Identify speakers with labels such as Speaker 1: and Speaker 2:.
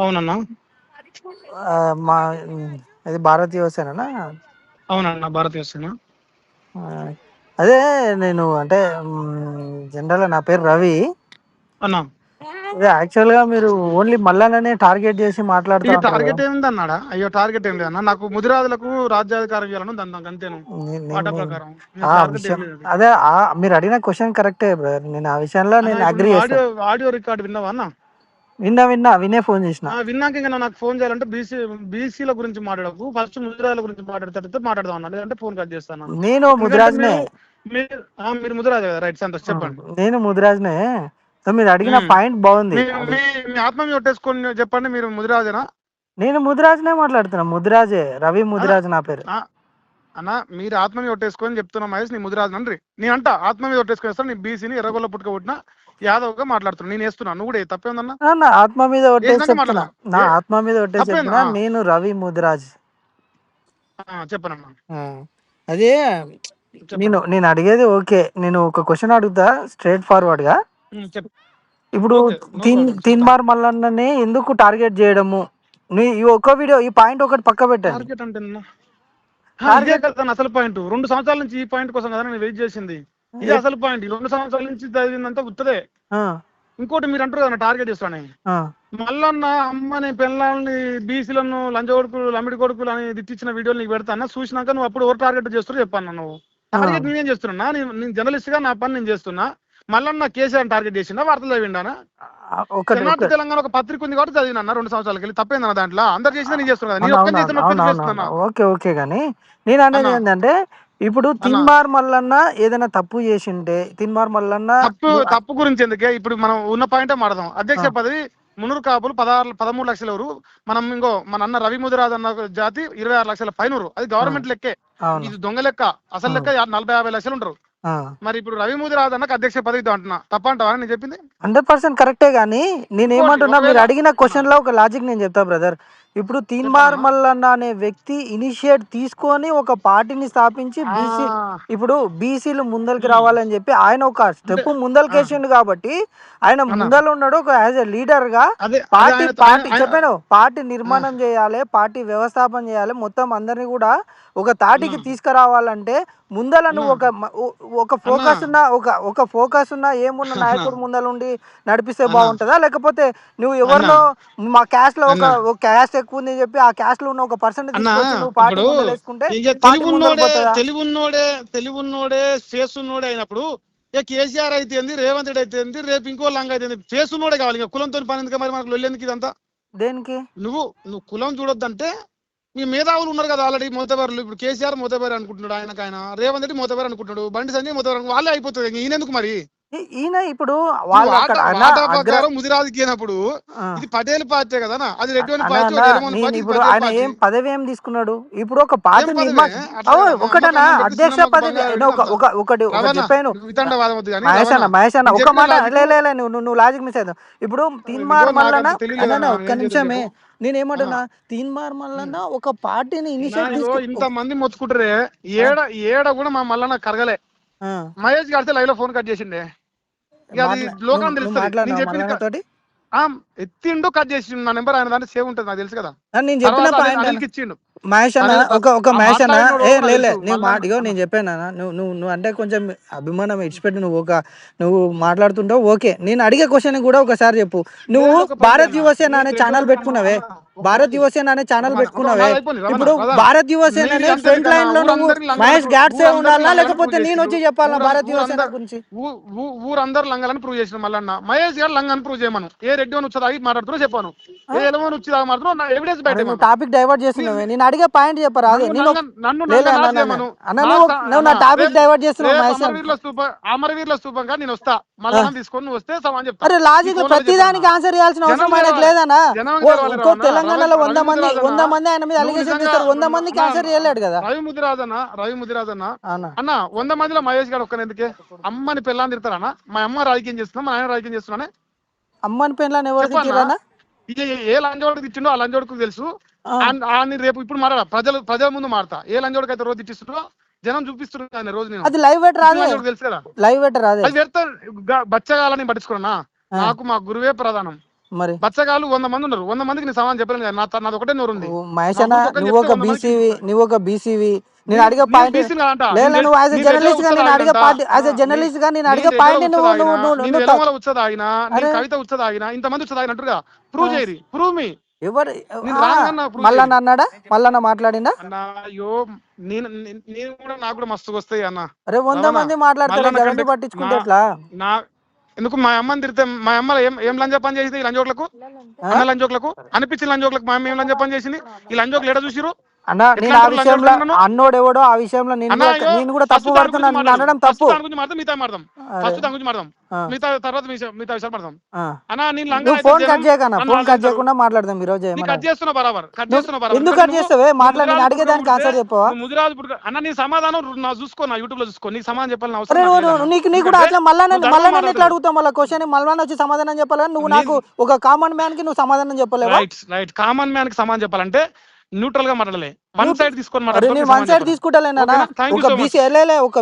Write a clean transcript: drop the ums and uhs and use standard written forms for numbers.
Speaker 1: అవునన్నా.
Speaker 2: మా ఇది భారతీయ యువసేన.
Speaker 1: అవునన్నా, భారతీయ సేన.
Speaker 2: అదే నేను అంటే జనరల్గా నా పేరు రవి
Speaker 1: అన్నా,
Speaker 2: అదే యాక్చువల్గా మీరు ఓన్లీ మల్లన్ననే టార్గెట్ చేసి మాట్లాడుతూ
Speaker 1: ఈ
Speaker 2: ఉంటారు కదా.
Speaker 1: టార్గెట్ ఏముంది అన్నాడా? అయ్యో, టార్గెట్ ఏం లేదన్నా. నాకు ముదిరాజులకు రాజ్యాధికారం ఇవ్వాలని దాని అంతేను, వాటా ప్రకారం.
Speaker 2: ఆ
Speaker 1: టార్గెట్ ఏం
Speaker 2: విషయం
Speaker 1: లేదు.
Speaker 2: అదే మీరు అడిగిన క్వశ్చన్ కరెక్టే బ్రదర్. నేను ఆ విషయంలో
Speaker 1: అన్నా,
Speaker 2: నేను
Speaker 1: ఇప్పుడు
Speaker 2: అగ్రి
Speaker 1: నువ్వు
Speaker 2: చేస్తాను.
Speaker 1: ఆడియో రికార్డు విన్నావా అన్న?
Speaker 2: వినే ఫోన్ చేసిన.
Speaker 1: విన్నాక ఇంకా నాకు ఫోన్ చేయాలంటే బీసీల గురించి మాట్లాడకు, ఫస్ట్ ముదిరాజుల గురించి మాట్లాడితే మాట్లాడదాం అన్నా, లేదంటే ఫోన్ కట్ చేస్తాను.
Speaker 2: నేను
Speaker 1: ఎందుకంటే
Speaker 2: ముదిరాజ్నే.
Speaker 1: మీరు ముదిరాజు కదా, రైట్? సంతోష్, చెప్పండి.
Speaker 2: నేను ముదిరాజ్నే. మీరు అడిగిన పాయింట్ బాగుంది.
Speaker 1: మీ ఆత్మ మీద ఒట్టేసుకొని చెప్పండి, మీరు ముదిరాజేనా?
Speaker 2: నేను ముదిరాజ్నే మాట్లాడుతున్నా. ముదిరాజే, రవి
Speaker 1: అన్న
Speaker 2: ముదిరాజ్ నా పేరు.
Speaker 1: అన్న, మీరు ఆత్మ మీద ఒట్టేసుకొని చెప్తున్నా మహేష్, నీ ముదిరాజు నండ్రి. నీ అంట ఆత్మ మీద ఒట్టేసుకొని వేస్తాను, నీ బీసీని ఎర్రగొల్ల పుట్టుక పుట్టిన యాదవ్ గా మాట్లాడుతున్నా. నేను వేస్తున్నా, నువ్వు కూడా తప్పేందన్నా?
Speaker 2: నా ఆత్మ మీద ఒట్టేసి చెప్తున్నా.
Speaker 1: మాట్లాడదాం.
Speaker 2: నా ఆత్మ మీద ఒట్టేసి
Speaker 1: తప్పేందా?
Speaker 2: చెప్తున్నా. నేను రవి ముదిరాజ్.
Speaker 1: చెప్పనమ్మా.
Speaker 2: అదే నేను అడిగేది ఓకే. నేను ఒక క్వశ్చన్ అడుగుతా స్ట్రైట్ ఫార్వర్డ్ గా. ఇప్పుడు తీన్మార్ మల్లన్ననే ఎందుకు టార్గెట్ చేయడము? ఈ ఒక్క వీడియో, ఈ పాయింట్ ఒకటి పక్క పెట్టండి.
Speaker 1: టార్గెట్ అంటే అసలు పాయింట్ 2 సంవత్సరాల నుంచి ఈ పాయింట్ కోసం కదా నేను వెయిట్ చేసింది. ఇది అసలు పాయింట్. 2 సంవత్సరాల నుంచి చదివిందంతా ఉత్తదే. ఇంకోటి మీరు అంటారు కదా టార్గెట్ చేస్తానని. మల్లన్న అమ్మని పిల్లల్ని బీసీలను లంచ కొడుకులు లమిడి కొడుకులు అని తిట్టించిన వీడియోలు నీకు పెడతాను, చూసినాక నువ్వు అప్పుడు ఎవరు టార్గెట్ చేస్తారో చెప్పాను. నువ్వు టార్గెట్ నేనేం చేస్తున్నా? నేను జర్నలిస్ట్ గా నా పని నేను చేస్తున్నా. మల్లన్న కేసీఆర్ టార్గెట్ చేసిందా, వార్తలు చదివిండానా? తెలంగాణ ఒక పత్రిక ఉంది కాబట్టి చదివినా 2 సంవత్సరాలకి వెళ్ళి. తప్పేందన్న దాంట్లో? అందరు చేసినా నేను చేస్తున్నా.
Speaker 2: ఓకే కానీ నేను అనేది ఏంటంటే, ఇప్పుడు తీన్మార్ మల్లన్న ఏదైనా తప్పు చేసింటే తీన్మార్ మల్లన్న
Speaker 1: తప్పు గురించి ఎందుకే, ఇప్పుడు మనం ఉన్న పాయింటే మాడదాం. అధ్యక్ష పదవి మున్నూరు కాపులు 13 లక్షలు ఎవరు? మనం మన అన్న రవి ముదిరాజ్ అన్న జాతి 26 లక్షల పైనూరు. అది గవర్నమెంట్ లెక్కే. ఇది దొంగ లెక్క. అసలు లెక్క 40-50 లక్షలు ఉంటారు. మరి ఇప్పుడు రవి ముదిరాజ్ అన్నకు అధ్యక్ష పదవి అంటున్నా, తప్ప అంటావా నేను చెప్పింది?
Speaker 2: 100% కరెక్టే. కానీ నేను ఏమంటున్నా, మీరు అడిగిన క్వశ్చన్ లో ఒక లాజిక్ నేను చెప్తా బ్రదర్. ఇప్పుడు తీన్మార్ మల్లన్న అనే వ్యక్తి ఇనిషియేట్ తీసుకొని ఒక పార్టీని స్థాపించి ఇప్పుడు బీసీలు ముందరికి రావాలని చెప్పి ఆయన ఒక స్టెప్ ముందలకేసిండు. కాబట్టి ఆయన ముందర ఉన్నాడు ఒక యాజ్ ఎ లీడర్ గా. పార్టీ చెప్పాను, పార్టీ నిర్మాణం చేయాలి, పార్టీ వ్యవస్థాపన చేయాలి, మొత్తం అందరినీ కూడా ఒక తాటికి తీసుకురావాలంటే ముందల నువ్వు ఒక ఫోకస్ ఉన్న ఏమున్న నాయకుడు ముందర ఉండి నడిపిస్తే బాగుంటుందా? లేకపోతే నువ్వు ఎవరినో మా క్యాస్ట్ లో ఒక క్యాస్ట్ ఎక్కువ ఉంది చెప్పి ఆ క్యాస్ట్ లో ఉన్న ఒక పర్సెంట్ తీసుకొచ్చి నువ్వు పార్టీ ముందలేసుకుంటే
Speaker 1: తెలివున్నోడే చేస్తున్నోడే అయినప్పుడు కేసీఆర్ అయితే రేవంత్ రెడ్డి అయితే రేపు ఇంకో లంగా అయితే చేస్తున్నోడే కావాలి. ఇంకా కులంతో పని ఎందుకు? మరి మనకు లొల్లేందుకు ఇదంతా?
Speaker 2: దేనికి?
Speaker 1: నువ్వు కులం చూడొద్దంటే మీ మేధావులు ఉన్నారు కదా ఆల్రెడీ మోతబర్లు. ఇప్పుడు కేసీఆర్ మోతబర్ అనుకుంటున్నాడు, ఆయన రేవంత్ రెడ్డి మోతబర్ అనుకుంటున్నాడు, బండి సంజయ్ మోతబర్, వాళ్ళే అయిపోతుంది. ఈయనెందుకు మరి?
Speaker 2: ఈయన ఇప్పుడు
Speaker 1: ముదిరాజుకి అయినప్పుడు ఇది పటేల్ పార్టీ కదా, అది రెడ్డి
Speaker 2: ఇప్పుడు ఆయన ఏం పదవి ఏం తీసుకున్నాడు? ఇప్పుడు ఒక పార్టీ ఒకటనా అధ్యక్ష పదవి ఒకటి చెప్పాను మహేష్ అన్న. ఒక మాట నువ్వు లాజిక్ మిస్ అవుతావు. ఇప్పుడు తీన్మార్ మల్లన్న ఒక్క నిమిషమే, నేనేమంటున్నా, తీన్మార్ మల్లన్న ఒక పార్టీని ఇనిషియేట్
Speaker 1: ఇంత మంది మొత్తుకుంటారే, ఏడ కూడా మా మల్లన్న కరగలే. మహేష్ గారితే లైవ్ లో ఫోన్ కట్ చేసిండే. లోకం తెలుస్తుంది. ఎత్తిండు, కట్ చేసి నా నెంబర్ ఆయన దాంట్లో సేవ్ ఉంటుంది, నాకు తెలుసు కదా.
Speaker 2: నేను చెప్పిన పాయింట్
Speaker 1: ఇచ్చిండు
Speaker 2: మహేష్ అన్న. ఒక మహేష్ అన్న నేను చెప్పాను అన్న, నువ్వు అంటే కొంచెం అభిమానం ఇచ్చిపెట్టి నువ్వు మాట్లాడుతుంటావు. ఓకే, నేను అడిగే క్వశ్చన్ కూడా ఒకసారి చెప్పు. నువ్వు భారత్ యువసేన అనే ఛానల్ పెట్టుకున్నావే, భారత్ యువసేన అనే ఛానల్ పెట్టుకున్నావే. ఇప్పుడు భారత్ యువసేన అనే ఫ్రంట్ లైన్ లో నువ్వు మహేష్ గాడ్సే ఉండాలా, లేకపోతే నేను వచ్చి చెప్పాలా భారత్ యువసేన గురించి?
Speaker 1: ఊరందరూ లంగాలని ప్రూవ్ చేసిన మల్లన్న. మహేష్ గారు లంగాన్ని ప్రూవ్ చేయమను. ఏ రెడ్డి అని వచ్చి మాట్లాడుతున్నా చెప్పాను, ఏ ఎలవని వచ్చి మాట్లాడుతున్నా ఎవిడెన్స్ బయట.
Speaker 2: టాపిక్ డైవర్ట్ చేస్తున్నావే. నేను అడిగే పాయింట్ చెప్పరా? నా టాపిక్ డైవర్ట్ చేస్తున్నావు.
Speaker 1: అమరవీరుల స్థూపంగా నేను వస్తా, మల్లన్న తీసుకొని నువ్వు వస్తే సమాన్ చెప్తా.
Speaker 2: అరే లాజిక్ ప్రతిదానికి ఆన్సర్ చేయాల్సిన అవసరం ఆయనకు లేదనా? తెలంగాణలో 100 మంది ఆయన మీద అలిగేషన్ చేస్తారు, 100 మందికి ఆన్సర్ చేయలేడు కదా.
Speaker 1: రవి ముదిరాజ్ అన్న అన్న 100 మందిలో మహేష్ గారు ఒక్క ఎందుకే? అమ్మని పిల్లని తిడతారా? మా అమ్మ రాజకీయం చేస్తున్నా, మా ఆయన రాజకీయం చేస్తున్నానే.
Speaker 2: అమ్మని పిల్లని ఎవరు తిట్టిరన్నా?
Speaker 1: ఏ లంజోడికి ఇచ్చిండో ఆ లంజోడికి తెలుసు. రేపు ఇప్పుడు మారా ప్రజల ముందు మారతా. ఏ లంజోడికి అయితే రోజు ఇచ్చిస్తుండో జనం చూపిస్తున్నారు రోజు. నేను
Speaker 2: అది లైవ్ పెట్టరాదు,
Speaker 1: తెలుసు కదా,
Speaker 2: లైవ్ పెట్టరాదు.
Speaker 1: అది పెడతా. బచ్చగాలని పట్టించుకున్నా, నాకు మా గురువే ప్రధానం.
Speaker 2: మరి
Speaker 1: బచ్చగాళ్ళు 100 మంది ఉన్నారు, 100 మందికి నీ సమాధానం చెప్పలేను కదా, నాది ఒకటే నోరు ఉంది.
Speaker 2: మహేష్ అన్న నువ్వు ఒక బీసీవి, నువ్వు ఒక బీసీవి, నేను అడిగే పాయింట్ లేదు, నువ్వు యాజ్ ఎ జర్నలిస్ట్ గా నేను అడిగే పాయింట్, యాజ్ ఎ జర్నలిస్ట్ గా నేను అడిగే పాయింట్ నువ్వు
Speaker 1: ఉచ్చదాగినా, కవిత ఉచ్చదాగినా, ఇంతమంది ఉచ్చదాగినట్టుగా ప్రూవ్ చేయరి, ప్రూవ్ మీ.
Speaker 2: ఎవరు మల్లన్న అన్నాడా? మల్లన్న మాట్లాడిందా?
Speaker 1: అయ్యో నేను కూడా, నాకు కూడా మస్తుగా వస్తాయి అన్న.
Speaker 2: అరే 100 మంది మాట్లాడతారు, పట్టించుకుంటే ఎట్లా?
Speaker 1: ఎందుకు మా అమ్మని తిడితే, మా అమ్మ ఏం లంజ పని చేసింది ఈ లంజోకులకు, అన్న లంజోకులకు అనిపించింది, లంజోకులకు మా అమ్మ ఏం లంజ పని చేసింది, ఈ లంజోకులు ఎడ చూసిరు
Speaker 2: అన్న? నేను ఆ విషయంలో అన్నోడు ఎవడో ఆ విషయంలో నేను కూడా తప్పు పడుతున్నాను, అనడం తప్పు. ఫోన్ కట్ చేయకన్నా, ఫోన్ కట్ చేయకుండా మాట్లాడదాం ఈ రోజు. ఎందుకు కట్ చేస్తావే? మాట్లాడి నేను అడిగేదానికి ఆన్సర్ చెప్పవా?
Speaker 1: అన్న నీ సమాధానం చూసుకో, నా యూట్యూబ్ లో చూసుకో, నీకు సమాధానం చెప్పాలని అవసరం
Speaker 2: నీకు కూడా అట్లా మళ్ళా ఎట్లా అడుగుతావు? మళ్ళీ క్వశ్చన్ మళ్ళీ వచ్చి సమాధానం చెప్పాలి, నువ్వు నాకు ఒక కామన్ మ్యాన్ కి నువ్వు సమాధానం చెప్పలేవు.
Speaker 1: రైట్ కామన్ మ్యాన్ కి సమాధానం చెప్పాలంటే న్యూట్రల్ గా మాట్లాడలే, వన్ సైడ్ తీసుకొని
Speaker 2: వన్ సైడ్ తీసుకుంటా. ఒక బీసీ ఒక